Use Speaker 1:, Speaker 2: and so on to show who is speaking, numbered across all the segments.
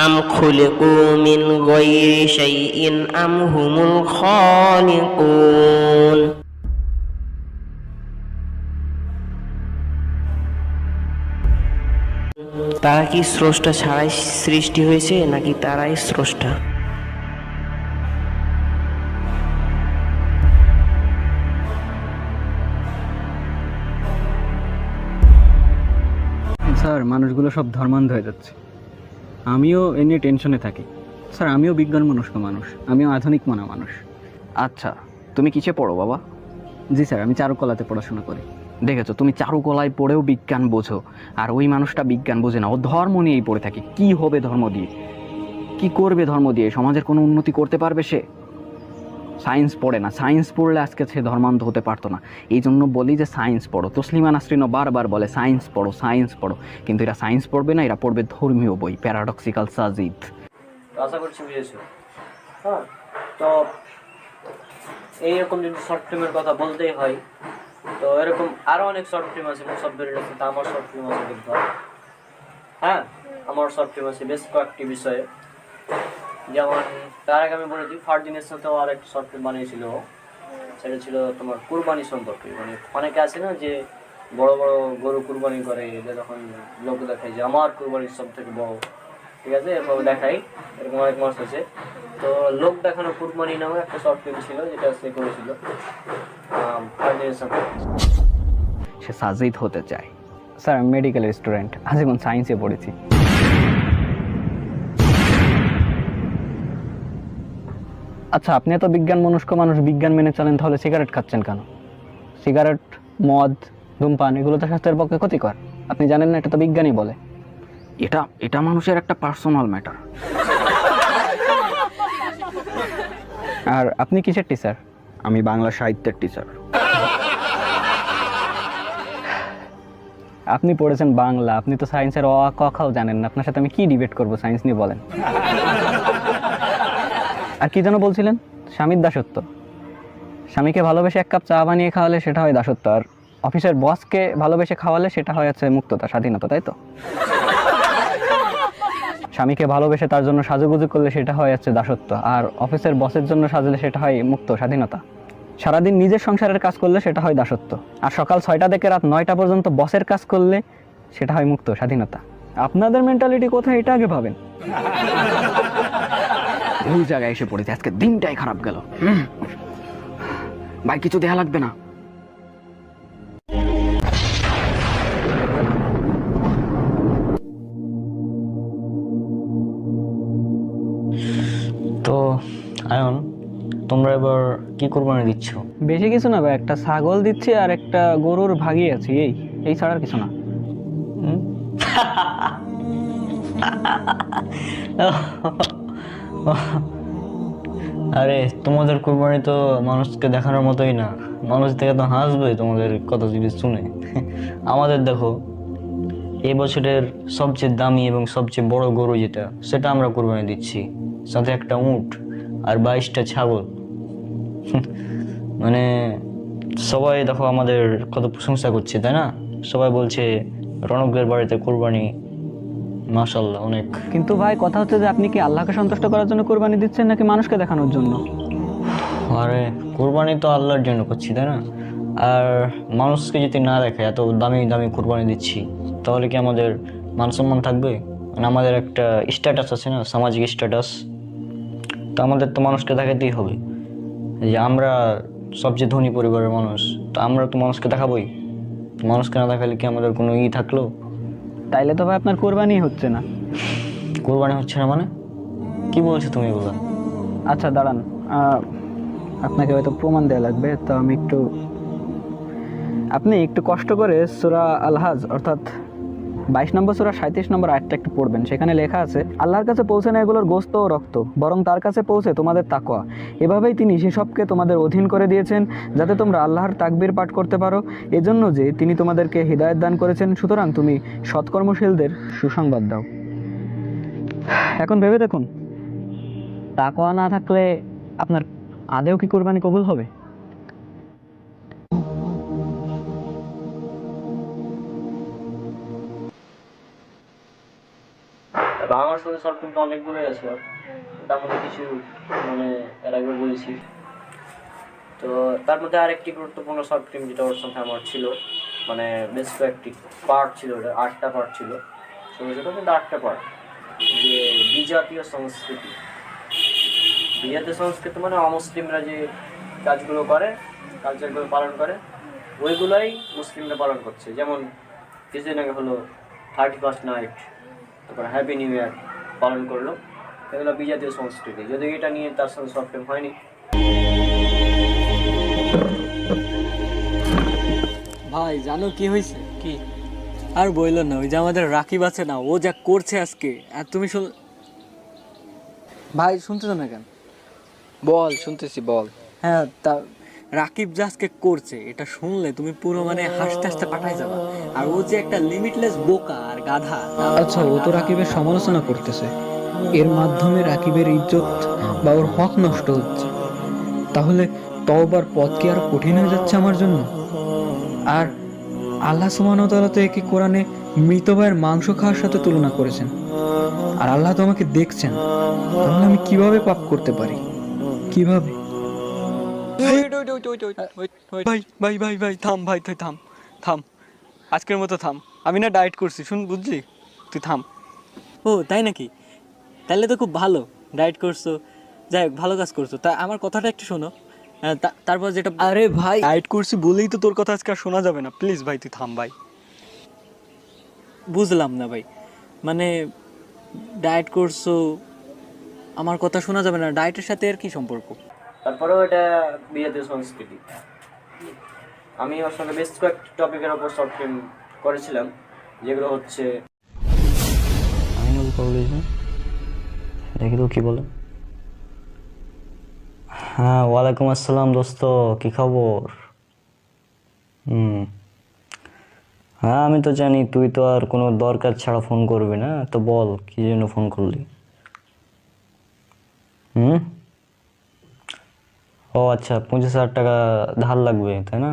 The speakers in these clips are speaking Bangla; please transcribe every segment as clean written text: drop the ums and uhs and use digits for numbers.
Speaker 1: আম খুলিকু মিন গায়রি শাইইন আম হুমুল খালিকুন। তারা কি স্রষ্টা ছাড়াই সৃষ্টি হয়েছে নাকি তারাই স্রষ্টা?
Speaker 2: স্যার, মানুষগুলো সব ধর্মান্ধ হয়ে যাচ্ছে। আমিও এ নিয়ে টেনশনে থাকি। স্যার, আমিও বিজ্ঞান মনস্ক মানুষ, আমিও আধুনিক মনা মানুষ।
Speaker 3: আচ্ছা, তুমি কিসে পড়ো বাবা?
Speaker 2: জি স্যার, আমি চারুকলাতে পড়াশোনা করি।
Speaker 3: দেখেছো, তুমি চারুকলায় পড়েও বিজ্ঞান বোঝো, আর ওই মানুষটা বিজ্ঞান বোঝে না, ও ধর্ম নিয়েই পড়ে থাকে। কি হবে ধর্ম দিয়ে? কি করবে ধর্ম দিয়ে? সমাজের কোনো উন্নতি করতে পারবে সে? সায়েন্স পড়ে না। সায়েন্স পড়লে আজকে সে ধর্মান্ধ হতে পারতো না। এই জন্য বলি যে সায়েন্স পড়ো। তসলিমা নাসরিনও বারবার বলে সায়েন্স পড়ো, সায়েন্স পড়ো, কিন্তু এরা সায়েন্স পড়বে না, এরা পড়বে ধর্মীয় বই, প্যারাডক্সিক্যাল সাজিদ।
Speaker 4: আশা করছি বুঝেছো। হ্যাঁ, তো এইরকম যদি শর্ট ফিল্মের কথা বলতেই হয়, তো এরকম আরও অনেক শর্ট ফিল্ম আছে মুসাব্বিরের কাছে। তা আমার শর্ট ফিল্ম আছে দেখবা। হ্যাঁ, আমার শর্ট ফিল্ম আছে বেশ কয়েকটি বিষয়ে। যেমন তার আগে আমি বলেছি ফারদিনের সাথেও আর একটা শর্ট ফিল্ম বানিয়েছিল। সেটা ছিল তোমার কুরবানি সম্পর্কে। মানে অনেকে আছে না যে বড় বড় গরু কুরবানি করে, যে তখন লোক দেখায় যে আমার কুরবানির সব থেকে বড়, ঠিক আছে, এরকম দেখাই। এরকম অনেক মানুষ আছে। তো লোক দেখানো কুরবানি নামে একটা শর্ট ফিল্ম ছিল, যেটা সে করেছিল ফারদিনের সাথে।
Speaker 3: সে সাজিদ হতে চায়।
Speaker 2: স্যার, আমি মেডিকেলের স্টুডেন্ট, আজীবন সায়েন্সে পড়েছি। আচ্ছা, আপনি এত বিজ্ঞান মনস্ক মানুষ, বিজ্ঞান মেনে চলেন, তাহলে সিগারেট খাচ্ছেন কেন? সিগারেট, মদ, ধূমপান এগুলো তো স্বাস্থ্যের পক্ষে ক্ষতিকর। আপনি জানেন না? এটা তো বিজ্ঞানই বলে।
Speaker 3: এটা এটা মানুষের একটা পার্সোনাল ম্যাটার।
Speaker 2: আর আপনি কিসের টিচার?
Speaker 3: আমি বাংলা সাহিত্যের টিচার।
Speaker 2: আপনি পড়েছেন বাংলা, আপনি তো সায়েন্সের অ আ ক খাও জানেন না। আপনার সাথে আমি কি ডিবেট করব সায়েন্স নিয়ে, বলেন? আর কি যেন বলছিলেন? স্বামীর দাসত্ব। স্বামীকে ভালোবেসে এক কাপ চা বানিয়ে খাওয়ালে সেটা হয় দাসত্ব, আর অফিসের বসকে ভালোবেসে খাওয়ালে সেটা হয় হচ্ছে মুক্ততা, স্বাধীনতা, তাই তো? স্বামীকে ভালোবেসে তার জন্য সাজুগুজু করলে সেটা হয় হচ্ছে দাসত্ব, আর অফিসের বসের জন্য সাজলে সেটা হয় মুক্ত, স্বাধীনতা। সারাদিন নিজের সংসারের কাজ করলে সেটা হয় দাসত্ব, আর সকাল 6টা থেকে রাত 9টা পর্যন্ত বসের কাজ করলে সেটা হয় মুক্ত, স্বাধীনতা। আপনাদের মেন্টালিটি কোথায়, এটা আগে ভাবেন।
Speaker 3: ভুল জায়গায় এসে পড়েছে, আজকে দিনটাই খারাপ গেল। ভাই, কিছু দেয়া লাগবে না।
Speaker 4: তো আয়ন, তোমরা এবার কি কুরবানি দিচ্ছ?
Speaker 2: বেশি কিছু না ভাই, একটা ছাগল দিচ্ছি আর একটা গরুর ভাগি আছি, এই ছাড়া আর কিছু না।
Speaker 4: আরে, তোমাদের কুরবানি তো মানুষকে দেখানোর মতোই না। মানুষ দেখে তো হাসবে তোমাদের কথা যদি শুনে। আমাদের দেখো, এই বছরের সবচেয়ে দামি এবং সবচেয়ে বড় গরু যেটা, সেটা আমরা কুরবানি দিচ্ছি, সাথে একটা উট আর 22টা ছাগল। মানে সবাই দেখো আমাদের কত প্রশংসা করছে, তাই না? সবাই বলছে রণকের বাড়িতে কুরবানি, মাশাআল্লাহ অনেক।
Speaker 2: কিন্তু ভাই, কথা হচ্ছে যে আপনি কি আল্লাহকে সন্তুষ্ট করার জন্য কুরবানি দিচ্ছেন নাকি মানুষকে দেখানোর জন্য?
Speaker 4: আরে, কুরবানি তো আল্লাহর জন্য করছি, তাই না? আর মানুষকে যদি না দেখে এত দামি দামি কুরবানি দিচ্ছি, তাহলে কি আমাদের মান সম্মান থাকবে? মানে আমাদের একটা স্ট্যাটাস আছে না, সামাজিক স্ট্যাটাস। তো আমাদের তো মানুষকে দেখাতেই হবে যে আমরা সবচেয়ে ধনী পরিবারের মানুষ। তো আমরা তো মানুষকে দেখাবোই। মানুষকে না দেখালে কি আমাদের কোনো থাকলো?
Speaker 2: তাইলে তো ভাই আপনার কোরবানি হচ্ছে না।
Speaker 4: কোরবানি হচ্ছে না মানে কি বলছো তুমি এগুলো?
Speaker 2: আচ্ছা দাঁড়ান, আপনাকে হয়তো প্রমাণ দেওয়া লাগবে, তো আপনি একটু কষ্ট করে সূরা আল হাজ অর্থাৎ 22 নম্বর সূরা 37 নম্বর আয়াতটা একটু পড়বেন। সেখানে লেখা আছে, আল্লাহর কাছে পৌঁছে না এগুলোর গোশত ও রক্ত, বরং তার কাছে পৌঁছে তোমাদের তাকওয়া। এভাবেই তিনি সেসবকে তোমাদের অধীন করে দিয়েছেন যাতে তোমরা আল্লাহর তাকবীর পাঠ করতে পারো, এজন্য যে তিনি তোমাদেরকে হিদায়াত দান করেছেন। সুতরাং তুমি সৎকর্মশীলদের সুসংবাদ দাও। এখন ভেবে দেখুন, তাকওয়া না থাকলে আপনার আদেও কি কুরবানি কবুল হবে?
Speaker 4: আমার আমার সাথে শর্ট ফিল্ম তো অনেকগুলোই আছে ওর। তার মধ্যে কিছু মানে এর আগে বলেছি। তো তার মধ্যে আরেকটি গুরুত্বপূর্ণ শর্ট ফিল্ম যেটা ওর সাথে আমার ছিল, মানে বেশ কয়েকটি পার্ট ছিল, ওটা 8টা পার্ট ছিল, ছোটো ছোটো কিন্তু 8টা পার্ট। যে বিজাতীয় সংস্কৃতি, বিজাতীয় সংস্কৃতি মানে অমুসলিমরা যে কাজগুলো করে, কালচারগুলো পালন করে, ওইগুলোই মুসলিমরা পালন করছে। যেমন কিছুদিন আগে হলো 31st নাইট, তারপর হ্যাপি নিউ ইয়ার পালন করলো, এগুলো বিজাতীয় সংস্কৃতি। যদি এটা নিয়ে তার সাথে শর্ট ফিল্ম হয়নি।
Speaker 5: ভাই জানো কি হয়েছে? কি? আর বইলো না, ওই যে আমাদের রাকিব আছে না, ও যা করছে আজকে। আর তুমি ভাই শুনতেছো না কেন?
Speaker 3: বল, শুনতেছি, বল।
Speaker 5: হ্যাঁ, তা রাকিব যা আজকে করছে, এটা শুনলে তুমি পুরো মানে হাসতে হাসতে পাঠাই যাবা। আর ও যে একটা লিমিটলেস বোকা আর গাধা।
Speaker 2: আচ্ছা, ও তো রাকিবের সমালোচনা করতেছে, এর মাধ্যমে রাকিবের ইজ্জত বা ওর হক নষ্ট হচ্ছে। তাহলে তওবার পথ কি আরো কঠিন হয়ে যাচ্ছে আমার জন্য? আর আল্লাহ সুবহানাহু ওয়া তাআলা তো একে কোরআনে মৃত ভাইয়ের মাংস খাওয়ার সাথে তুলনা করেছেন। আর আল্লাহ তো আমাকে দেখছেন, তাহলে আমি কিভাবে পাপ করতে পারি? কিভাবে?
Speaker 5: ভাই ভাই ভাই ভাই থাম, ভাই তুই থাম থাম, আজকের মতো থাম। আমি না ডায়েট করছি, শুন, বুঝলি? তুই থাম। ও তাই নাকি? তাহলে তো খুব ভালো, ডায়েট করছো, যাই হোক ভালো কাজ করছো। তা আমার কথাটা একটু শোনো। তারপর যেটা, আরে ভাই ডায়েট করছি বলেই তো তোর কথা আজকে আর শোনা যাবে না। প্লিজ ভাই তুই থাম ভাই। বুঝলাম না ভাই, মানে ডায়েট করছো, আমার কথা শোনা যাবে না, ডায়েটের সাথে আর কি সম্পর্ক?
Speaker 4: তারপরেও এটা বিজাতীয় সংস্কৃতি। আমি ওর সঙ্গে বেশ কয়েকটি টপিকের ওপর শর্ট ফিল্ম করেছিলাম, যেগুলো হচ্ছে
Speaker 6: দেখি তো কি বলে। হ্যাঁ, ওয়ালাইকুম আসসালাম দোস্ত, কি খবর? হ্যাঁ, আমি তো জানি তুই তো আর কোনো দরকার ছাড়া ফোন করবি না, তো বল কি জন্য ফোন করলি? ও আচ্ছা, 25,000 টাকা ধার লাগবে তাই না?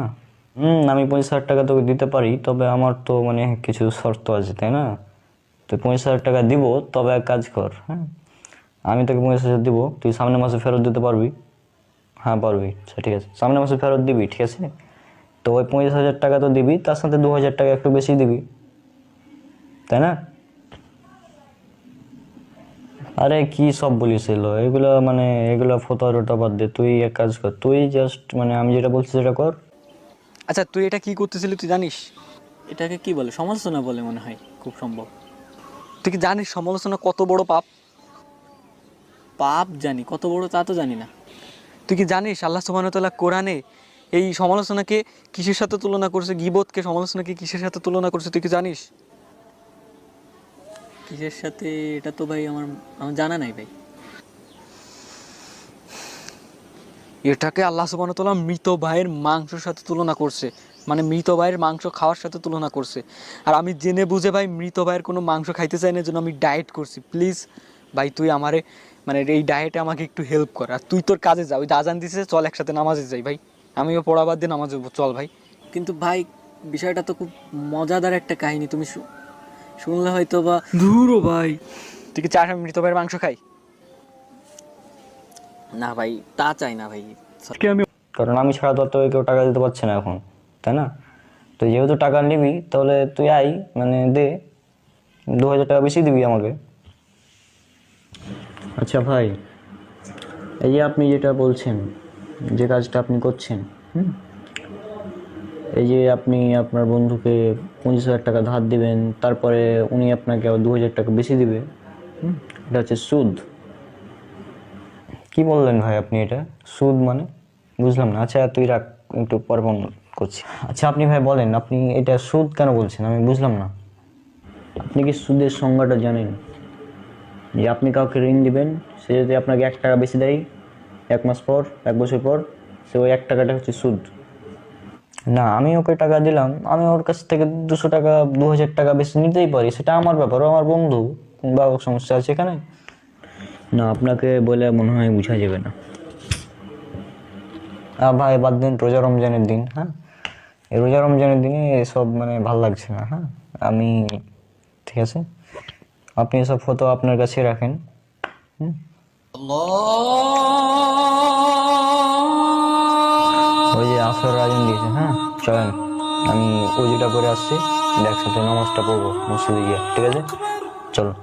Speaker 6: আমি 25,000 টাকা তোকে দিতে পারি, তবে আমার তো মানে কিছু শর্ত আছে তাই না? তুই 25,000 টাকা দিব, তবে এক কাজ কর। হ্যাঁ, আমি তোকে 25,000 দিব, তুই সামনের মাসে ফেরত দিতে পারবি? হ্যাঁ পারবি, আচ্ছা ঠিক আছে, সামনের মাসে ফেরত দিবি, ঠিক আছে? তো ওই 25,000 টাকা তো দিবি, তার সাথে 2,000 টাকা একটু বেশি দিবি, তাই না? আরে কি সব বলিস এগুলো মানে এগুলো ফটো টটো বাদ দে, তুই এক কাজ কর, তুই জাস্ট মানে আমি যেটা বলছি সেটা কর।
Speaker 5: আচ্ছা তুই এটা কি করতেছিলি তুই জানিস? এটাকে কি বলে? সমালোচনা বলে মনে হয়, খুব সম্ভব। তুই কি জানিস সমালোচনা কত বড় পাপ? পাপ জানি, কত বড় তা তো জানি না। তুই কি জানিস আল্লাহ সুবহানাহু ওয়া তাআলা কোরআনে এই সমালোচনাকে কিসের সাথে তুলনা করছে? গীবতকে, সমালোচনাকে কিসের সাথে তুলনা করছে তুই কি জানিস? কিসের সাথে এটা তো ভাই আমার জানা নাই ভাই। এটাকে আল্লাহ সুবহানাহু ওয়া তাআলা মৃত ভাইয়ের মাংসের সাথে তুলনা করছে, মানে মৃত ভাইয়ের মাংস খাওয়ার সাথে তুলনা করছে। আর আমি জেনে বুঝে ভাই মৃত ভাইয়ের কোনো মাংস খাইতে চাই না, জন্য আমি ডায়েট করছি। প্লিজ ভাই তুই আমারে মানে এই ডায়েটে আমাকে একটু হেল্প কর। আর তুই তোর কাজে যা, ওই আজান দিছে, চল একসাথে নামাজে যাই ভাই। আমিও পড়াবার দিয়ে নামাজে চল ভাই। কিন্তু ভাই বিষয়টা তো খুব মজাদার একটা কাহিনী, তুমি শুনলে হয়তো বা। ধুরো ভাই, তুই কি চাস আমি মৃত ভাইয়ের মাংস খাই? না ভাই, তা চাই না ভাই।
Speaker 6: কারণ আমি ছাড়া তো কেউ টাকা দিতে পারছে না এখন, তাই না? তো যেহেতু টাকা নিবি, তাহলে তুই আই, মানে দে, 2,000 টাকা বেশি দিবি আমাকে। আচ্ছা ভাই, এই যে আপনি যেটা বলছেন, যে কাজটা আপনি করছেন, এই যে আপনি আপনার বন্ধুকে 25,000 টাকা ধার দিবেন, তারপরে উনি আপনাকে আবার 2,000 টাকা বেশি দিবে, এটা হচ্ছে সুদ। কি বললেন ভাই আপনি? এটা সুদ মানে বুঝলাম না। আচ্ছা তুই রাখ, একটু পরে ফোন করছি। আচ্ছা আপনি ভাই বলেন, আপনি এটা সুদ কেন বলছেন? আমি বুঝলাম না। আপনি কি সুদের সংজ্ঞাটা জানেন? যে আপনি কাউকে ঋণ দিবেন, সে যদি আপনাকে 1 টাকা বেশি দেয় 1 মাস পর, 1 বছর পর, সে ওই 1 টাকাটা হচ্ছে সুদ। না, আমি ওকে টাকা দিলাম, আমি ওর কাছ থেকে 200 টাকা 2,000 টাকা বেশি নিতেই পারি, সেটা আমার ব্যাপার, ও আমার বন্ধু, বা সমস্যা আছে এখানে? না, আপনাকে বলে মনে হয় বোঝা যাবে না। ভাই বাদ দিন, রোজা রমজানের দিন। হ্যাঁ, এই রোজা রমজানের দিনে এসব মানে ভাল লাগছে না। হ্যাঁ, আমি ঠিক আছে, আপনি এসব ফটো আপনার কাছে রাখেন। ওই যে আসর আয়োজন দিয়েছে, হ্যাঁ চলেন, আমি অজুটা করে আসছি, একসাথে নামাজটা পড়বো মসজিদে গিয়ে, ঠিক আছে? চলো।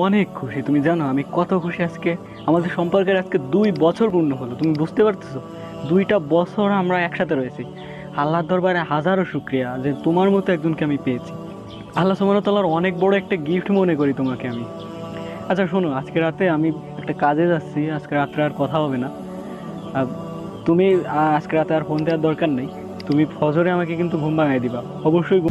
Speaker 2: অনেক খুশি, তুমি জানো আমি কত খুশি আজকে। আমাদের সম্পর্কের আজকে 2 বছর পূর্ণ হলো, তুমি বুঝতে পারতেছো? 2টা বছর আমরা একসাথে রয়েছি। আল্লাহর দরবারে হাজারো শুক্রিয়া যে তোমার মতো একজনকে আমি পেয়েছি। আল্লাহ সুবহানাহু ওয়া তাআলার অনেক বড় একটা গিফট মনে করি তোমাকে আমি। আচ্ছা শোনো, আজকে রাতে আমি একটা কাজে যাচ্ছি, আজকে রাত্রে আর কথা হবে না। তুমি আজকে রাতে আর ফোন দেওয়ার দরকার নেই। তুমি ফজরে আমাকে কিন্তু ঘুম ভাঙাই দিবা অবশ্যই।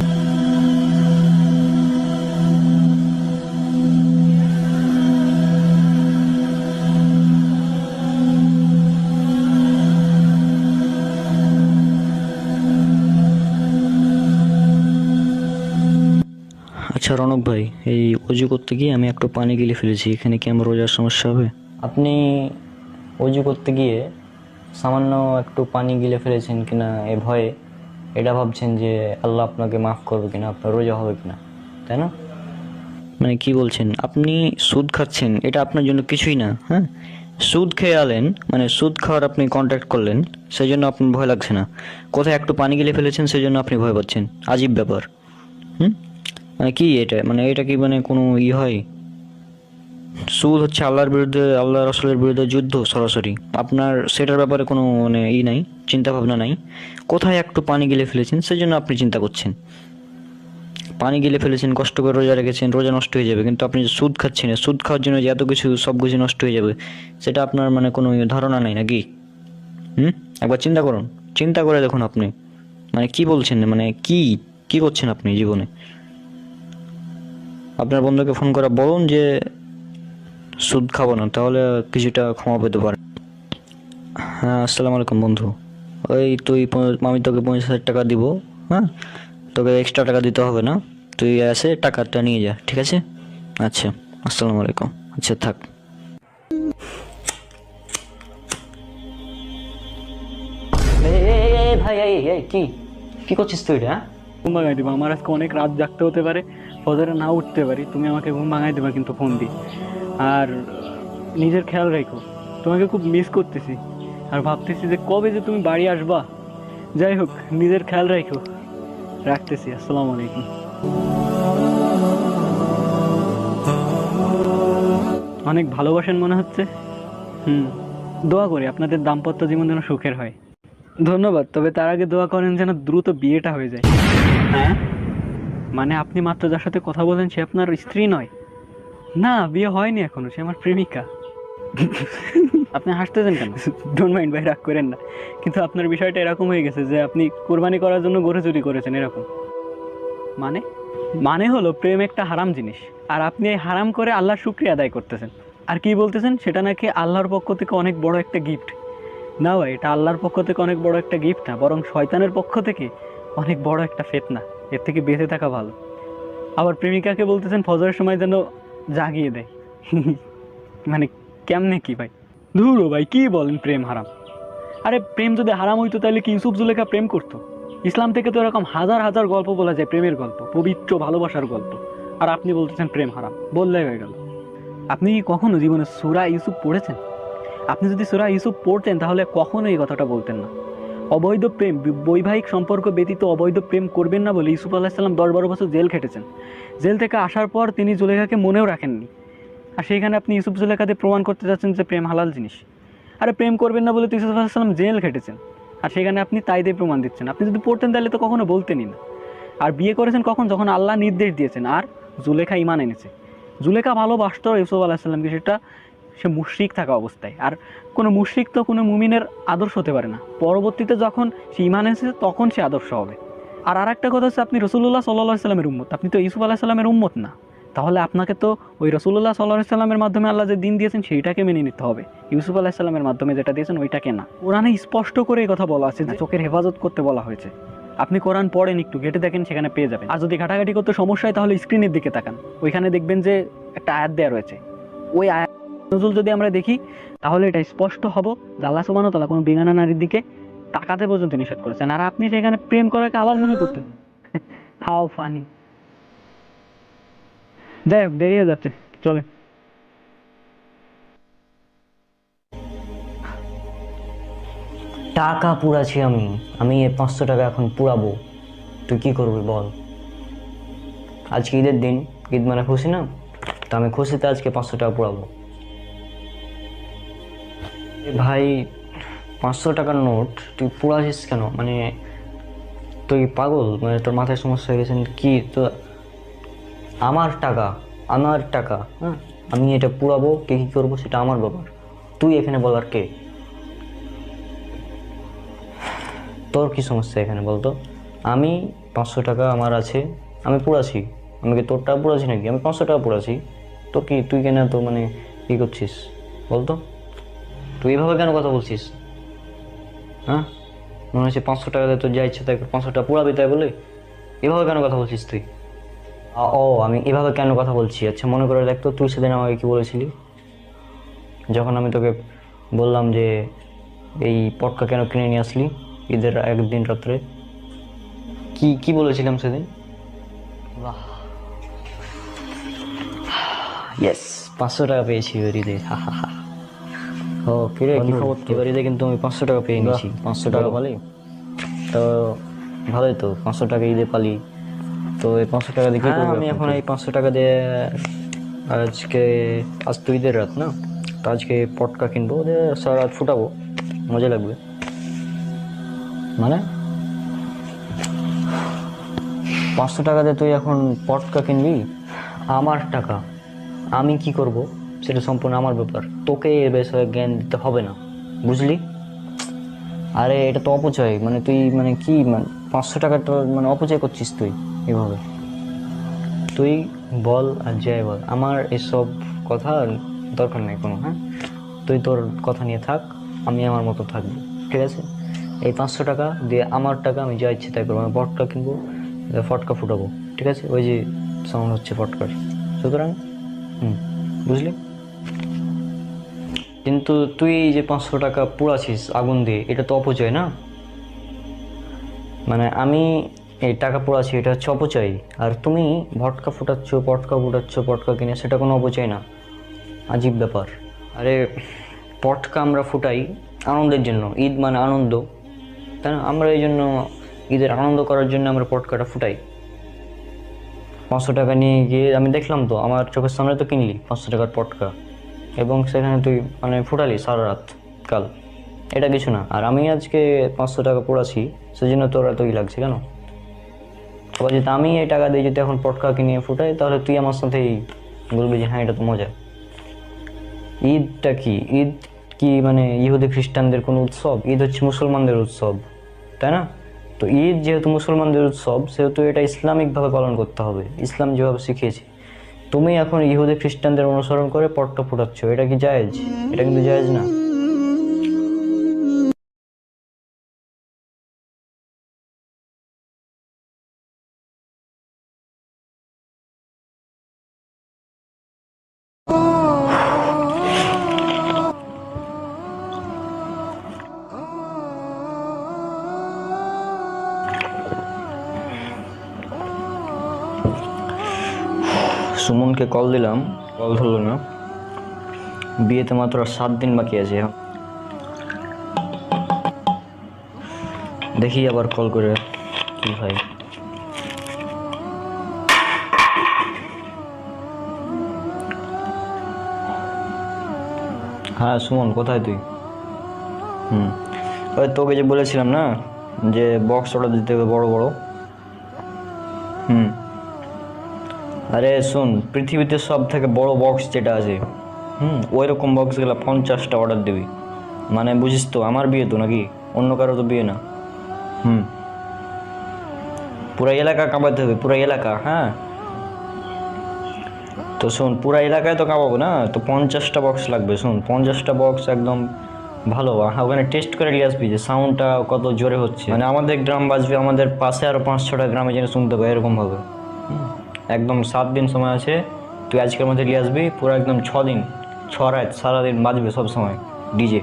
Speaker 6: আচ্ছা রনক ভাই, এই অজু করতে গিয়ে আমি একটু পানি গিলে ফেলেছি, এখানে কি আমার রোজার সমস্যা হবে? আপনি অজু করতে গিয়ে সামান্য একটু পানি গিলে ফেলেছেন কিনা এ ভয়ে এটা ভাবছেন যে আল্লাহ আপনাকে মাফ করবে কিনা, আপনার রোজা হবে কিনা, তাই না? মানে কি বলছেন? আপনি সুদ খাচ্ছেন, এটা আপনার জন্য কিছুই না। হ্যাঁ, সুদ খেয়ে আলেন, মানে সুদ খাওয়ার আপনি কন্ট্যাক্ট করলেন, সেই জন্য আপনার ভয় লাগছে না। কোথায় একটু পানি গিলে ফেলেছেন সেই জন্য আপনি ভয় পাচ্ছেন, আজীব ব্যাপার। মানে কি এটা, মানে এটা কি মানে কোনো হয়? সুদ হচ্ছে আল্লাহর বিরুদ্ধে, আল্লাহ রাসূলের বিরুদ্ধে যুদ্ধ সরাসরি। আপনার সেটার ব্যাপারে কোনো মানে নাই, চিন্তা ভাবনা নাই। কোথায় একটু পানি গিলে ফেলেছেন সেই জন্য আপনি চিন্তা করছেন। পানি গিলে ফেলেছেন, কষ্ট করে রোজা রেখেছেন, রোজা নষ্ট হয়ে যাবে, কিন্তু আপনি সুদ খাচ্ছেন, সুদ খাওয়ার জন্য যে এত কিছু সব কিছু নষ্ট হয়ে যাবে সেটা আপনার মানে কোনো ধারণা নাই নাকি? একবার চিন্তা করুন, চিন্তা করে দেখুন আপনি মানে কি বলছেন, মানে কি করছেন আপনি জীবনে। আপনার বন্ধুকে ফোন করে বলুন যে সুদ খাবো না, তাহলে কিছুটা ক্ষমা পেতে পারে। হ্যাঁ আসসালামু আলাইকুম বন্ধু, ওই আমি তোকে 50,000 টাকা দিব, হ্যাঁ তোকে এক্সট্রা টাকা দিতে হবে না, তুই এসে টাকাটা নিয়ে যা, ঠিক আছে? আচ্ছা আসসালামু আলাইকুম, আচ্ছা থাক। ভাই কি করছিস তুই?
Speaker 2: ঘুম ভাঙাই দিবা, আমার আজকে অনেক রাত জাগতে হতে পারে, ফজরে না উঠতে পারি, তুমি আমাকে ঘুম ভাঙাই দেবা কিন্তু ফোন দি। আর নিজের খেয়াল রাখো, তোমাকে খুব মিস করতেছি আর ভাবতেছি যে কবে যে তুমি বাড়ি আসবা। যাই হোক, নিজের খেয়াল রাখো, রাখতেছি। আসসালামু আলাইকুম। অনেক ভালোবাসেন মনে হচ্ছে। দোয়া করি আপনাদের দাম্পত্য জীবন যেন সুখের হয়। ধন্যবাদ, তবে তার আগে দোয়া করেন যেন দ্রুত বিয়েটা হয়ে যায়। হ্যাঁ মানে আপনি মাত্র যার সাথে কথা বলেন সে আপনার স্ত্রী নয়? না, বিয়ে হয়নি এখনো, সে আমার প্রেমিকা। আপনি হাসতেছেন কেন? ডোন্ট মাইন্ড ভাই, রাগ করেন না, কিন্তু আপনার বিষয়টা এরকম হয়ে গেছে যে আপনি কোরবানি করার জন্য গরু চুরি করেছেন এরকম। মানে হলো প্রেম একটা হারাম জিনিস, আর আপনি এই হারাম করে আল্লাহর শুকরিয়া আদায় করতেছেন। আর কি বলতেছেন সেটা নাকি আল্লাহর পক্ষ থেকে অনেক বড় একটা গিফট। না ভাই, এটা আল্লাহর পক্ষ থেকে অনেক বড় একটা গিফট না, বরং শয়তানের পক্ষ থেকে অনেক বড় একটা ফিতনা। এর থেকে বেঁচে থাকা ভালো। আবার প্রেমিকাকে বলতেছেন ফজরের সময় যেন জাগিয়ে দেয়। মানে কেমনে কি ভাই? ধুরো ভাই, কি বলেন প্রেম হারাম? আরে প্রেম যদি হারাম হইতো তাহলে কি ইউসুফ জুলেখা প্রেম করতো? ইসলাম থেকে তো এরকম হাজার হাজার গল্প বলা যায়, প্রেমের গল্প, পবিত্র ভালোবাসার গল্প। আর আপনি বলতেছেন প্রেম হারাম, বললেই হয়ে গেল। আপনি কি কখনো জীবনে সূরা ইউসুফ পড়েছেন? আপনি যদি সূরা ইউসুফ পড়তেন তাহলে কখনো এই কথাটা বলতেন না। অবৈধ প্রেম, বৈবাহিক সম্পর্ক ব্যতীত অবৈধ প্রেম করবেন না বলে ইউসুফ আলাইহিস সালাম 10-12 বছর জেল খেটেছেন। জেল থেকে আসার পর তিনি জুলেখাকে মনেও রাখেননি, আর সেইখানে আপনি ইউসুফ জুলেখাতে প্রমাণ করতে যাচ্ছেন যে প্রেম হালাল জিনিস। আরে প্রেম করবেন না বলে তো ইউসুফ আলাইহিস সালাম জেল খেটেছেন, আর সেখানে আপনি তাই দিয়ে প্রমাণ দিচ্ছেন। আপনি যদি পড়তেন তাহলে তো কখনো বলতেনই না। আর বিয়ে করেছেন কখন? যখন আল্লাহ নির্দেশ দিয়েছেন, আর জুলেখা ঈমান এনেছে। জুলেখা ভালোবাসতো ইউসুফ আলাইহিস সালামকে, সেটা সে মুশরিক থাকা অবস্থায়। আর কোনো মুশরিক তো কোনো মুমিনের আদর্শ হতে পারে না। পরবর্তীতে যখন সে ঈমান এনেছে তখন সে আদর্শ হবে। আর আরেকটা কথা হচ্ছে, আপনি রাসূলুল্লাহ সাল্লাল্লাহু আলাইহি সাল্লামের উম্মত, আপনি তো ইউসুফ আলাইহিস সালামের উম্মত না। তাহলে আপনাকে তো ওই রাসূলুল্লাহ সাল্লাল্লাহু আলাইহি সাল্লামের মাধ্যমে আল্লাহ যে দিন দিয়েছেন সেইটাকে মেনে নিতে হবে, ইউসুফ আলাইহিস সালামের মাধ্যমে যেটা দিয়েছেন ওইটাকে না। কোরআনে স্পষ্ট করে এই কথা বলা আছে যে চোখের হেফাজত করতে বলা হয়েছে। আপনি কোরআন পড়েন, একটু ঘেটে দেখেন, সেখানে পেয়ে যাবেন। আর যদি ঘাটাঘাটি করতে সমস্যা হয় তাহলে স্ক্রিনের দিকে তাকান, ওইখানে দেখবেন যে একটা আয়াত দেওয়া রয়েছে। ওই আয়াত নজুল যদি আমরা দেখি তাহলে এটা স্পষ্ট হব যে আল্লাহ সুবহানাহু ওয়া তাআলা কোনো বেগানা নারীর দিকে তাকাতে পর্যন্ত নিষেধ করেছেন, আর আপনি সেখানে প্রেম করাকে আবার মনে করতেন। How funny. যাই হোক, দেরি হয়ে যাচ্ছে, চলে।
Speaker 6: টাকা পুরাছি আমি এই 500 টাকা এখন পুরাবো। তুই কি করবি বল? আজকে ঈদের দিন, ঈদ মানে খুশি না? তো আমি খুশিতে আজকে 500 টাকা পুরাবো। এ ভাই, 500 টাকার নোট তুই পুরাছিস কেন? মানে তুই পাগল? মানে তোর মাথায় সমস্যা হয়ে গেছে কি? তো আমার টাকা, হ্যাঁ, আমি এটা পুরাবো, কে কী করবো সেটা আমার ব্যাপার। তুই এখানে বলার কে? তোর কি সমস্যা এখানে বলতো? আমি 500 টাকা আমার আছে, আমি পুরাছি। আমি কি তোর টাকা পুরাছি নাকি? আমি 500 টাকা পুরাছি। তো কি তুই কেন তো মানে কী করছিস বলতো? তুই এভাবে কেন কথা বলছিস? হ্যাঁ, মনে হচ্ছে 500 টাকা দিয়ে তোর যা ইচ্ছে তাই 500 টাকা পুরাবি তাই বলে এভাবে কেন কথা বলছিস তুই? ও, আমি এভাবে কেন কথা বলছি? আচ্ছা, মনে করে দেখ তো, তুই সেদিন আমাকে কি বলেছিলি যখন আমি তোকে বললাম যে এই পটকা কেন কিনে নিয়ে আসলি ঈদের একদিন রাত্রে? কি কি বলেছিলাম সেদিন? বাহ, ইয়েস, 500 টাকা পেয়েছি এবার ঈদে। ও কিরে, কি খবর? এবার ঈদে কিন্তু আমি 500 টাকা পেয়ে গেছি। 500 টাকা পালি তো ভালোই তো। 500 টাকা ঈদে পালি তো এই 500 টাকা দিয়ে কি করবি? আমি এখন এই 500 টাকা দিয়ে আজ তো ঈদের রাত না, তো আজকে পটকা কিনবো, সারা রাত ফুটাবো, মজা লাগবে। মানে 500 টাকা দিয়ে তুই এখন পটকা কিনবি? আমার টাকা, আমি কি করব সেটা সম্পূর্ণ আমার ব্যাপার। তোকে এ বিষয়ে জ্ঞান দিতে হবে না, বুঝলি? আরে এটা তো অপচয়। মানে তুই মানে কি, মানে 500 টাকাটা মানে অপচয় করছিস তুই এভাবে। তুই বল আর যাই বল, আমার এসব কথা দরকার নেই কোনো। হ্যাঁ, তুই তোর কথা নিয়ে থাক, আমি আমার মতো থাকবো, ঠিক আছে? এই 500 টাকা দিয়ে আমার টাকা, আমি যা ইচ্ছে তাই করবো। আমি পটকা কিনবো, ফটকা ফুটাবো, ঠিক আছে? ওই যে সাউন্ড হচ্ছে ফটকার, সুতরাং বুঝলি? কিন্তু তুই এই যে 500 টাকা পুড়াছিস আগুন দিয়ে, এটা তো অপচয় না? মানে আমি এই টাকা পোড়াচ্ছি, এটা হচ্ছে অপচয়। আর তুমি পটকা পটকা কিনে, সেটা কোনো অপচয় না। আজীব ব্যাপার। আরে পটকা আমরা ফুটাই আনন্দের জন্য, ঈদ মানে আনন্দ, তাই না? আমরা এই জন্য ঈদের আনন্দ করার জন্য আমরা পটকাটা ফুটাই। 500 টাকা নিয়ে গিয়ে আমি দেখলাম তো, আমার চোখের সামনে তো কিনলি 500 টাকার পটকা, এবং সেখানে তুই মানে ফুটালি সারা রাত কাল। এটা কিছু না। আর আমি আজকে 500 টাকা পোড়াছি, সেজন্য তোর এতই লাগছে কেন? আবার যদি আমি এই টাকা দিয়ে যদি এখন পটকা কিনে ফুটাই, তাহলে তুই আমার সাথেই বলবি যে হ্যাঁ এটা তো মজা। ঈদটা কি? ঈদ কি মানে ইহুদি খ্রিস্টানদের কোনো উৎসব? ঈদ হচ্ছে মুসলমানদের উৎসব, তাই না? তো ঈদ যেহেতু মুসলমানদের উৎসব, সেহেতু এটা ইসলামিকভাবে পালন করতে হবে, ইসলাম যেভাবে শিখিয়েছে। তুমি এখন ইহুদি খ্রিস্টানদের অনুসরণ করে পটকা ফুটাচ্ছ, এটা কি জায়েজ? এটা কিন্তু জায়েজ না। সুমনকে কল দিলাম, কল ধরলো না। বিয়েতে মাত্র 7 দিন বাকি আছে। দেখি আবার কল করে কি হয়। হ্যাঁ সুমন, কোথায় তুই? ওই তোকে যে বলেছিলাম না যে বক্স অর্ডার দিতে হবে বড় বড়। আরে শোন, পৃথিবীতে সব থেকে বড় বক্স যেটা আছে, ওই রকম বক্সগুলো 50টা অর্ডার দিবি। মানে বুঝিস তো, আমার বিয়ে তো নাকি, অন্য কারো তো বিয়ে না। পুরা এলাকা কাঁপাতে হবে, পুরা এলাকা। হ্যাঁ তো শোন, পুরা এলাকায় তো কাঁপাবো না, তো 50টা বক্স লাগবে। শোন, 50টা বক্স একদম ভালো, ওখানে টেস্ট করে নিয়ে আসবি যে সাউন্ডটা কত জোরে হচ্ছে, মানে আমাদের গ্রাম বাজবে, আমাদের পাশে আরও 5-6টা গ্রামে যেন শুনতে পাবে এরকমভাবে। একদম 7 দিন সময় আছে, তুই আজকের মধ্যে নিয়ে আসবি, পুরো একদম 6 দিন 6 রাত সারাদিন বাজবে সব সময় ডিজে।